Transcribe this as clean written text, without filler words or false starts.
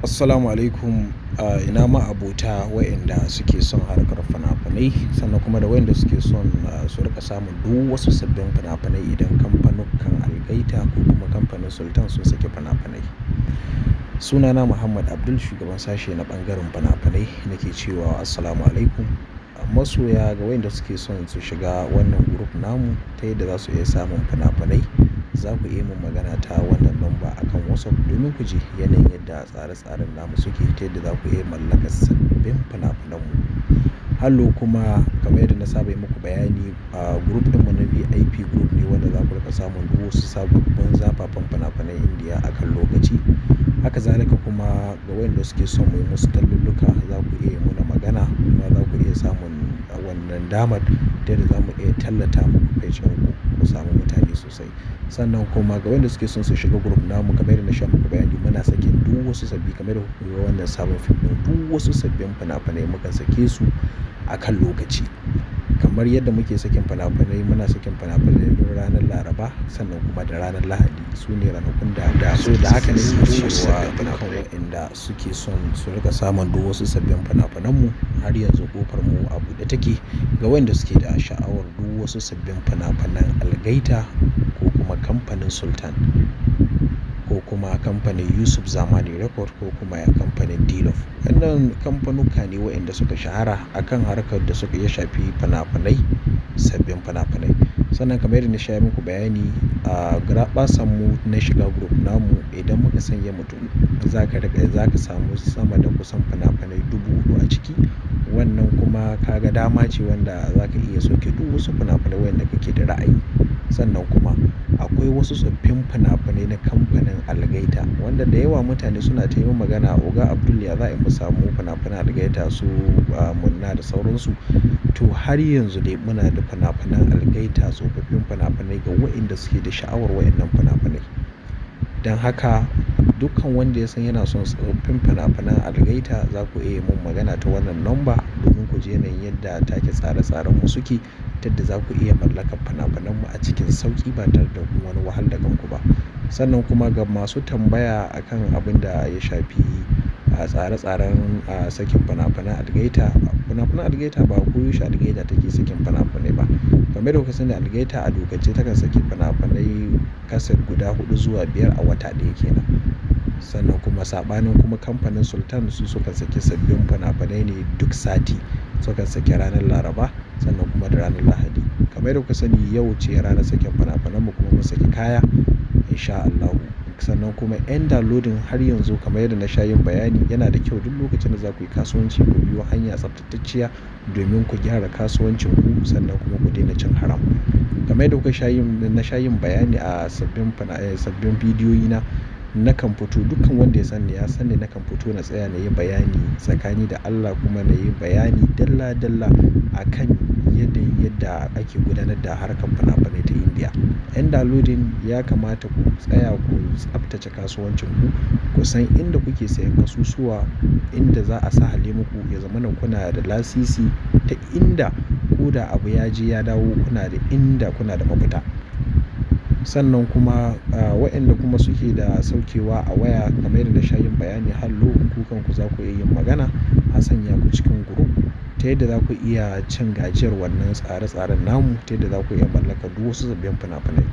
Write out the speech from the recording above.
Assalamu alaikum. Ina ma'abota wa'inda suke son harkar fina-finai sannan kuma da wa'inda suke son su rika samun duk wasu sabbin fina-finai idan kamfanukan Algaita ko kuma kamfanin Sultan sun saki fina-finai. Sunana Muhammad Abdul, shugaban sashe na ɓangaren fina-finai, nake cewa assalamu alaikum. Masoya ga wa'inda suke son su shiga wannan group namu ta yadda za su iya samun fina-finai, za ku iya mun magana ta wannan lamba akan WhatsApp domin ku ji yanayin yadda tsare-tsaren namu suke ta yadda za ku iya mallakar sabbin fina-finanmu. Hallo kuma kamar yadda na saba yi muku bayani, group ɗinmu na VIP group ne wanda za ku rika samun duk wasu sababbin zafafan fina-finan Indiya akan lokaci. Haka zalika kuma ga wayanda suke son mu yi musu talluluka, za ku iya muna magana kuma za ku iya samun wannan damar ta yadda za mu iya tallata muku page ɗinku ku samu mutane sosai. Sannan kuma ga wanda suke son su shiga group namu, kamar yadda na sha muku bayani, muna sakin duk wasu sabbi kamar da kuka ga wannan sabon fim ɗin, duk wasu sabbin fina-finai mukan sake su akan lokaci. Kamar yadda muke sakin fina-finai, muna sakin fina-finai duk ranar Laraba sannan kuma da ranar Lahadi. Su ne ranakun da so da haka ne muke cewa dukkan wa'inda suke son su rika samun duk wasu sabbin fina-finanmu, har yanzu ƙofar mu a buɗe take ga wayanda suke da sha'awar duk wasu sabbin fina-finan Algaita ko kuma kamfanin Sultan ko kuma kamfanin Yusuf Zamani Record ko kuma kamfanin Dilof. Wannan kamfanuka ne wa'inda suka shahara akan harkar da suka iya shafi fina-finai, sabbin fina-finai. Sannan kamar yadda na sha muku bayani, garaɓasan mu na shiga group namu, idan muka sanya mutum za ka samu sama da kusan fina-finai 4,000 a ciki. Wannan kuma kaga dama ce wanda za ka iya sauke duk wasu fina-finai wanda kake da ra'ayi. Sannan kuma akwai wasu tsoffin fina-finai na kamfanin Algaita wanda da yawa mutane suna ta yi magana, Oga Abdul ya za a yi mu samu fina-finan Algaita su Munna da sauransu. To har yanzu dai muna da fina-finan Algaita, tsofaffin fina-finai ga wa'inda suke da sha'awar wa'innan fina-finai. Don haka dukkan wanda ya san yana son tsofaffin fina-finan Algaita, za ku iya mun magana ta wannan lamba domin ku ji yanayin yadda take tsare-tsarenmu suke, ta yadda za ku iya mallakar fina-finanmu a cikin sauƙi ba tare da wani wahal da kanku ba. Sannan kuma ga masu tambaya akan abin da ya shafi tsare-tsaren sakin fina-finan Algaita, fina-finan Algaita ba koyaushe Algaita take sakin fina-finai ba. Kamar da kuka sani, Algaita a dokance takan saki fina-finai kaset guda 4 zuwa 5 a wata ɗaya kenan. Sannan kuma saɓanin kuma kamfanin Sultan, su sukan saki sabbin fina-finai ne duk sati. Sukan saki ranar Laraba sannan kuma da ranar Lahadi. Kamar da kuka sani, yau ce ranar sakin fina-finanmu kuma mun saki kaya insha Allahu. Sannan kuma 'yan downloading har yanzu kamar yadda na sha yin bayani, yana da kyau duk lokacin da za ku yi kasuwanci ku biyo hanya tsaftatacciya domin ku gyara kasuwancinku sannan kuma ku daina cin haram. Kamar yadda na sha yin bayani a sabbin bidiyoyi na, nakan fito, dukkan wanda ya sani ya sani, nakan fito na tsaya na yi bayani tsakani da Allah, kuma na yi bayani dalla-dalla akan yadda ake gudanar da harkar fina-finai ta Indiya. 'Yan downloading ya kamata ku tsaya ku tsaftace kasuwancinku, ku san inda kuke sayan kasusuwa, inda za a sahale muku ya zamana kuna da lasisi, ta inda ko da abu ya je ya dawo kuna da mafita. Sannan kuma waɗanda kuma suke da saukewa a waya, kamar yadda na sha yin bayani, hallo ku kanku za ku iya yin magana a sanya ku cikin group ta yadda za ku iya cin gajiyar wannan tsare-tsaren namu, ta yadda za ku iya mallakar duk wasu sabbin fina-finai.